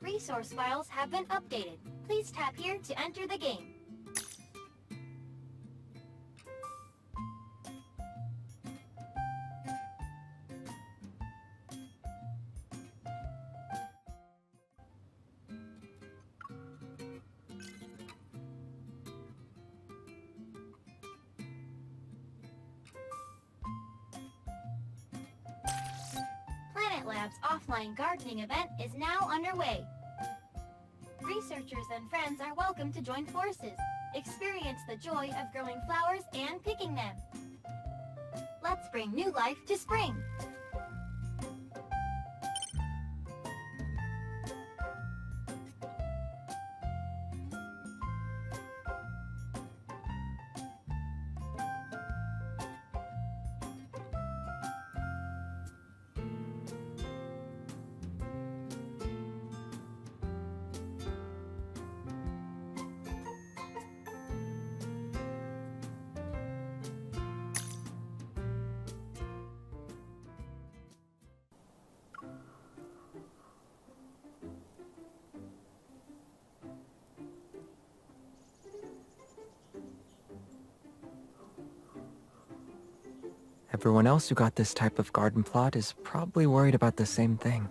Resource files have been updated. Please tap here to enter the game. Planet Lab's offline gardening event is now underway. Researchers and friends are welcome to join forces. Experience the joy of growing flowers and picking them. Let's bring new life to spring. Everyone else who got this type of garden plot is probably worried about the same thing.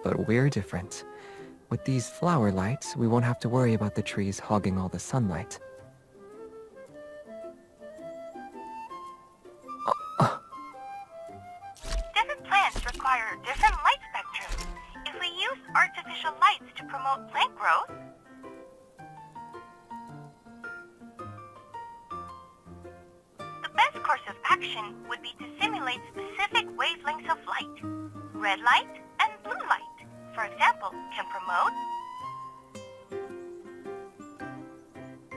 But we're different. With these flower lights, we won't have to worry about the trees hogging all the sunlight. Different plants require different light spectrums. If we use artificial lights to promote plant growth, the best course of action would be to simulate specific wavelengths of light. Red light and blue light, for example, can promote.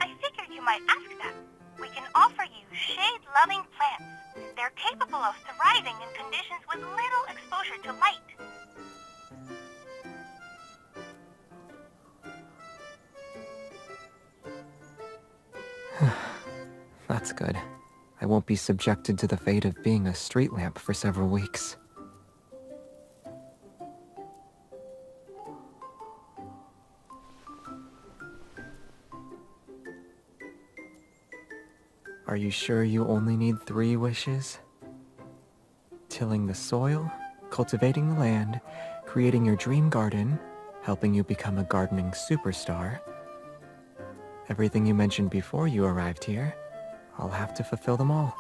I figured you might ask that. We can offer you shade-loving plants. They're capable of thriving in conditions with little exposure to light. That's good. I won't be subjected to the fate of being a street lamp for several weeks. Are you sure you only need 3 wishes? Tilling the soil, cultivating the land, creating your dream garden, helping you become a gardening superstar. Everything you mentioned before you arrived here, I'll have to fulfill them all.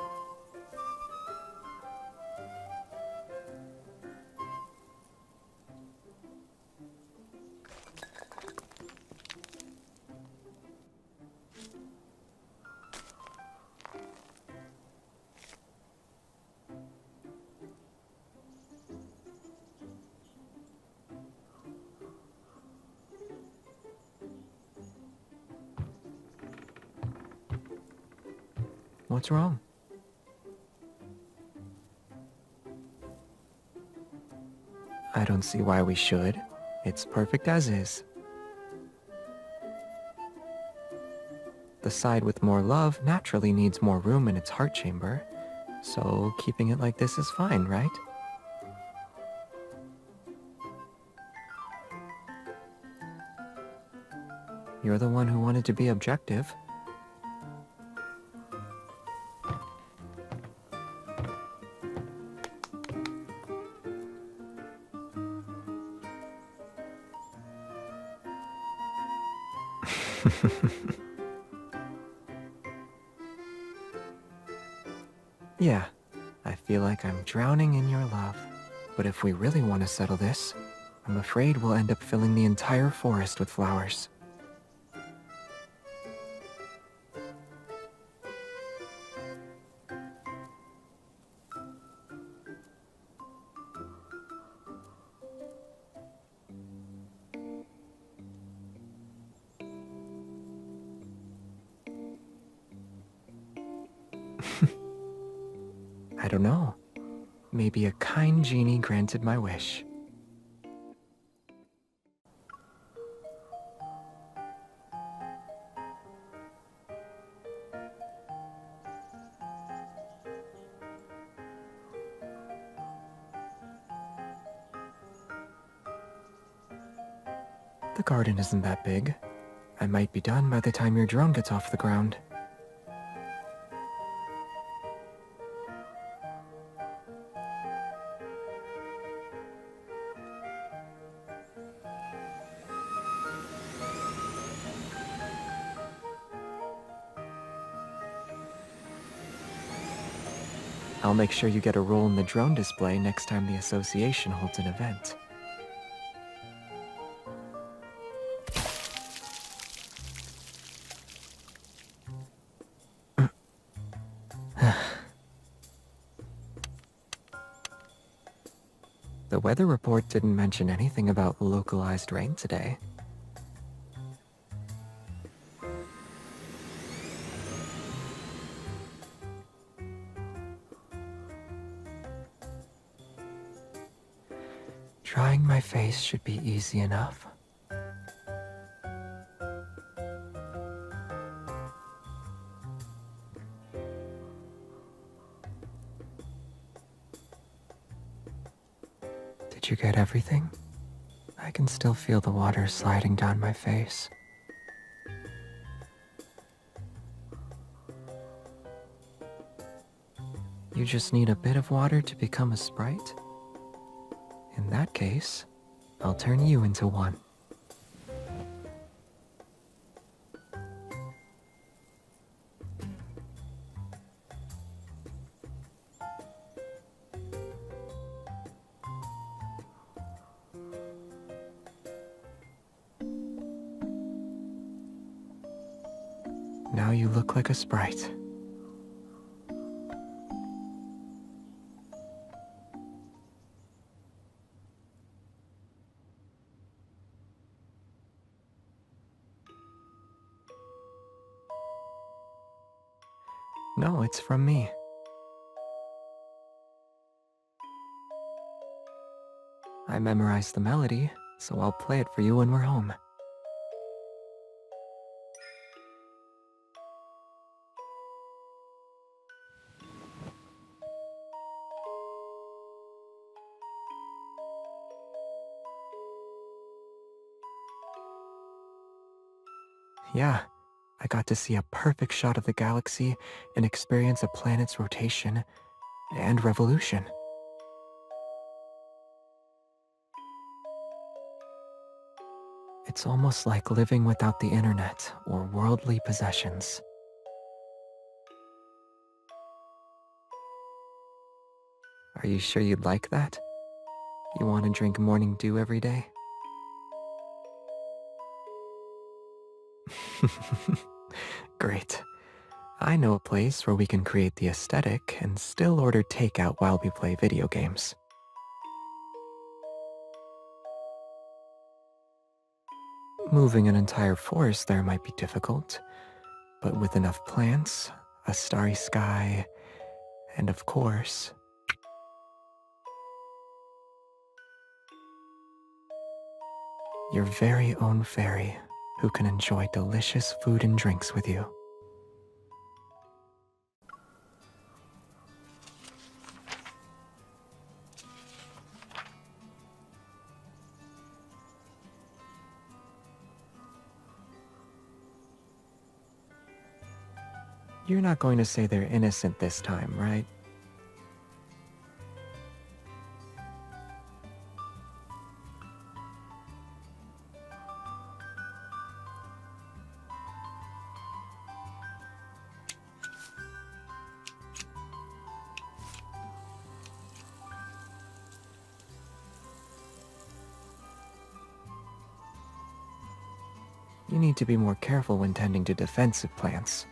What's wrong? I don't see why we should. It's perfect as is. The side with more love naturally needs more room in its heart chamber, so keeping it like this is fine, right? You're the one who wanted to be objective. Yeah, I feel like I'm drowning in your love. But if we really want to settle this, I'm afraid we'll end up filling the entire forest with flowers. I don't know. Maybe a kind genie granted my wish. The garden isn't that big. I might be done by the time your drone gets off the ground. I'll make sure you get a role in the drone display next time the association holds an event. The weather report didn't mention anything about localized rain today. Drawing my face should be easy enough. Did you get everything? I can still feel the water sliding down my face. You just need a bit of water to become a sprite? In that case, I'll turn you into one. Now you look like a sprite. No, it's from me. I memorized the melody, so I'll play it for you when we're home. Yeah, I got to see a perfect shot of the galaxy and experience a planet's rotation and revolution. It's almost like living without the internet or worldly possessions. Are you sure you'd like that? You want to drink morning dew every day? Great. I know a place where we can create the aesthetic and still order takeout while we play video games. Moving an entire forest there might be difficult, but with enough plants, a starry sky, and of course, your very own fairy who can enjoy delicious food and drinks with you. You're not going to say they're innocent this time, right? You need to be more careful when tending to defensive plants.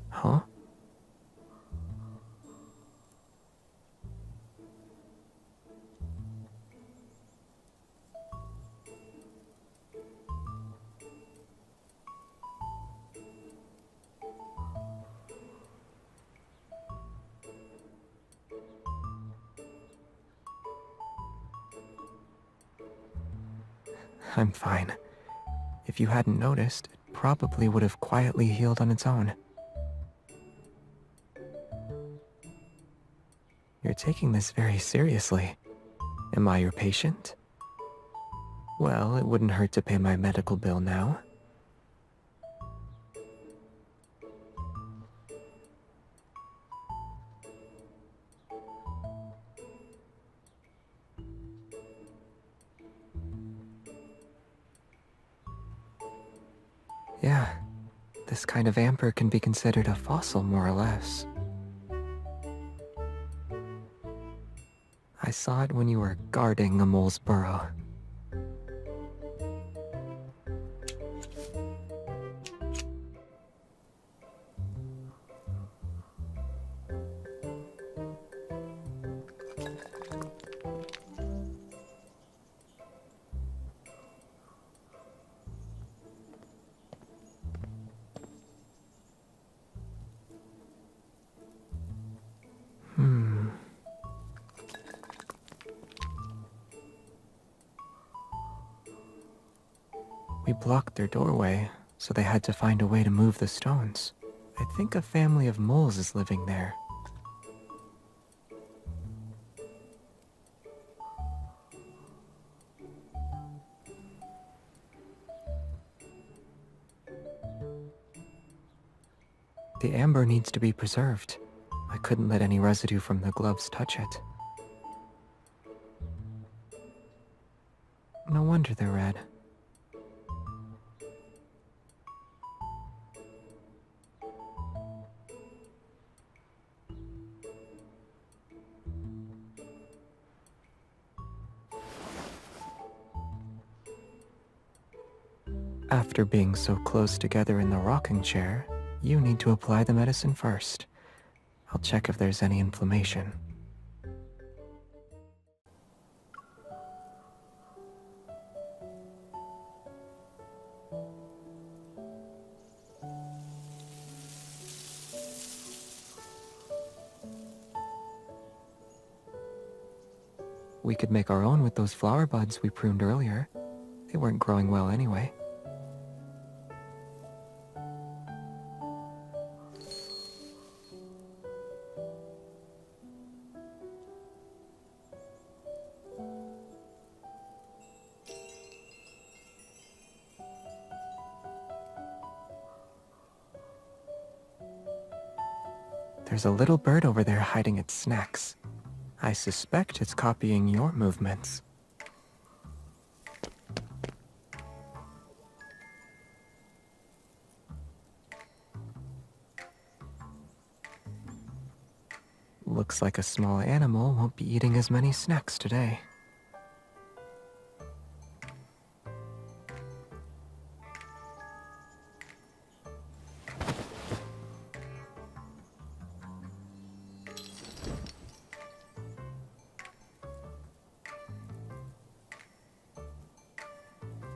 Huh? I'm fine. If you hadn't noticed, it probably would have quietly healed on its own. taking this very seriously. Am I your patient? Well, it wouldn't hurt to pay my medical bill now. Yeah, this kind of amber can be considered a fossil, more or less. I saw it when you were guarding a mole's burrow. We blocked their doorway, so they had to find a way to move the stones. I think a family of moles is living there. The amber needs to be preserved. I couldn't let any residue from the gloves touch it. No wonder they're red. After being so close together in the rocking chair, you need to apply the medicine first. I'll check if there's any inflammation. We could make our own with those flower buds we pruned earlier. They weren't growing well anyway. There's a little bird over there hiding its snacks. I suspect it's copying your movements. Looks like a small animal won't be eating as many snacks today.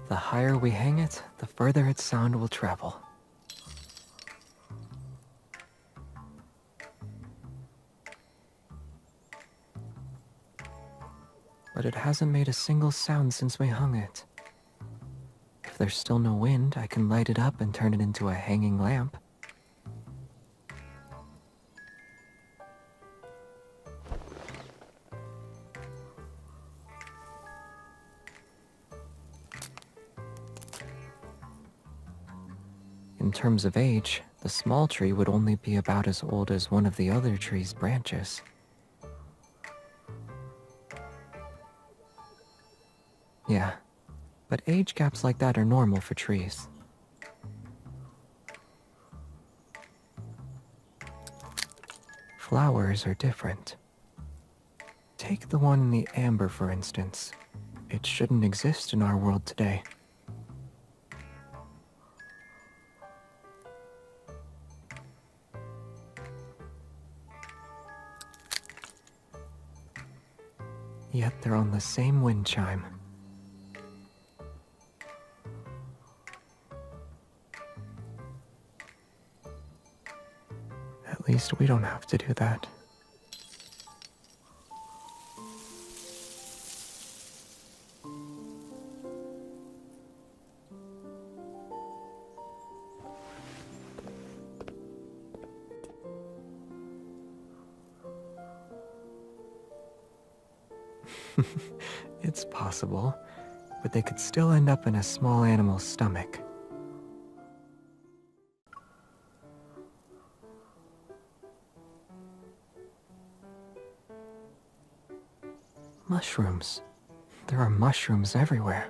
The higher we hang it, the further its sound will travel. But it hasn't made a single sound since we hung it. If there's still no wind, I can light it up and turn it into a hanging lamp. In terms of age, the small tree would only be about as old as one of the other tree's branches. Yeah, but age gaps like that are normal for trees. Flowers are different. Take the one in the amber, for instance. It shouldn't exist in our world today. Yet they're on the same wind chime. At least we don't have to do that. It's possible, but they could still end up in a small animal's stomach. Mushrooms. There are mushrooms everywhere.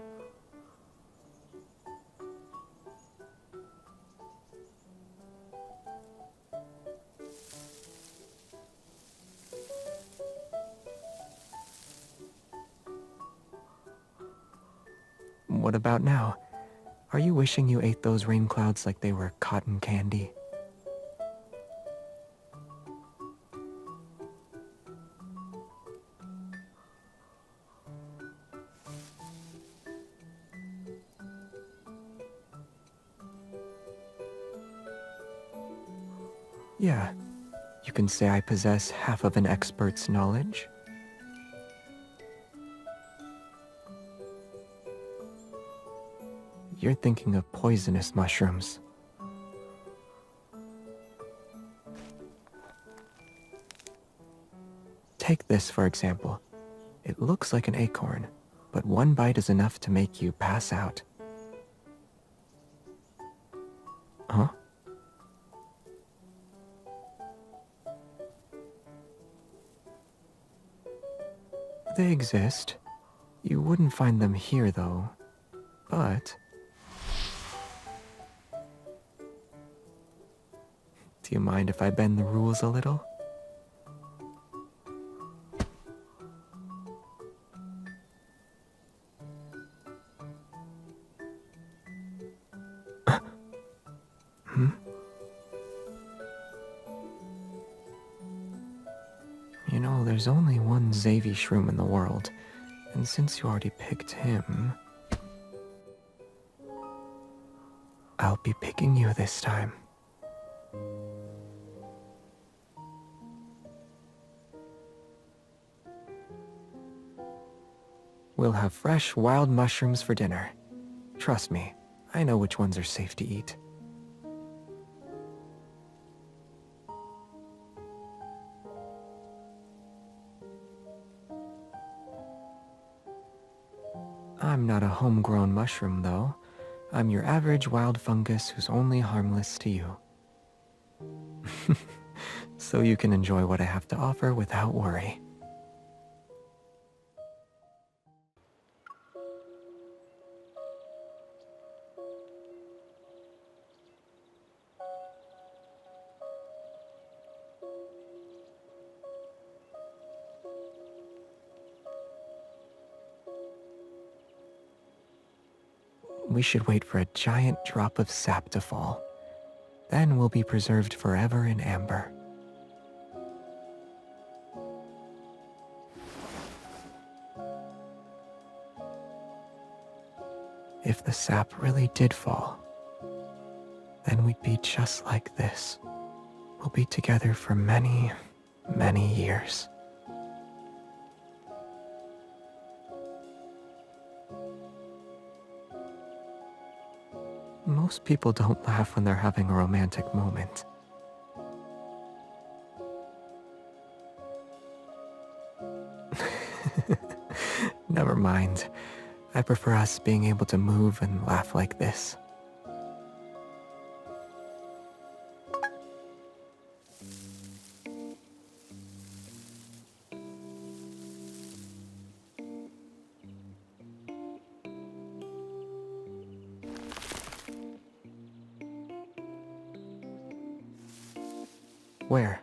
What about now? Are you wishing you ate those rain clouds like they were cotton candy? Yeah, you can say I possess half of an expert's knowledge. You're thinking of poisonous mushrooms. Take this, for example. It looks like an acorn, but one bite is enough to make you pass out. Huh? They exist. You wouldn't find them here, though. But do you mind if I bend the rules a little? You know, there's only one 𝐍𝐵 shroom in the world, and since you already picked him, I'll be picking you this time. We'll have fresh wild mushrooms for dinner. Trust me, I know which ones are safe to eat. I'm not a homegrown mushroom, though. I'm your average wild fungus who's only harmless to you. So you can enjoy what I have to offer without worry. We should wait for a giant drop of sap to fall. Then we'll be preserved forever in amber. If the sap really did fall, then we'd be just like this. We'll be together for many, many years. Most people don't laugh when they're having a romantic moment. Never mind. I prefer us being able to move and laugh like this. Where?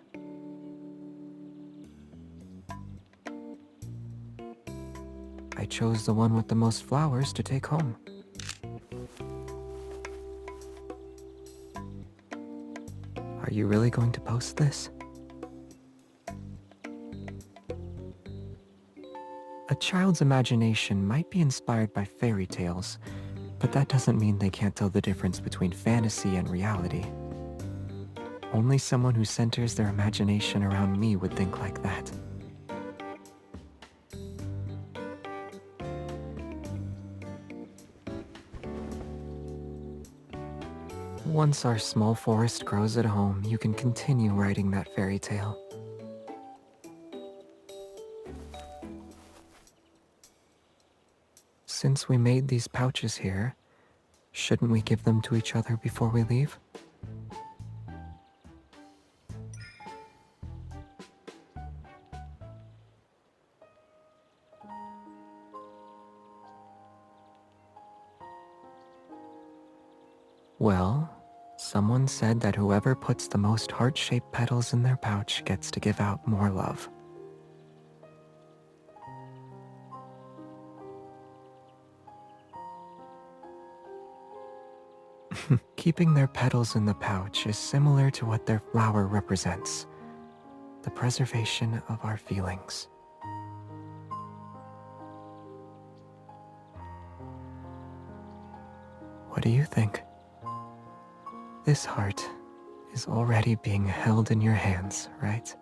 I chose the one with the most flowers to take home. Are you really going to post this? A child's imagination might be inspired by fairy tales, but that doesn't mean they can't tell the difference between fantasy and reality. Only someone who centers their imagination around me would think like that. Once our small forest grows at home, you can continue writing that fairy tale. since we made these pouches here, shouldn't we give them to each other before we leave? Well, someone said that whoever puts the most heart-shaped petals in their pouch gets to give out more love. Keeping their petals in the pouch is similar to what their flower represents, the preservation of our feelings. What do you think? This heart is already being held in your hands, right?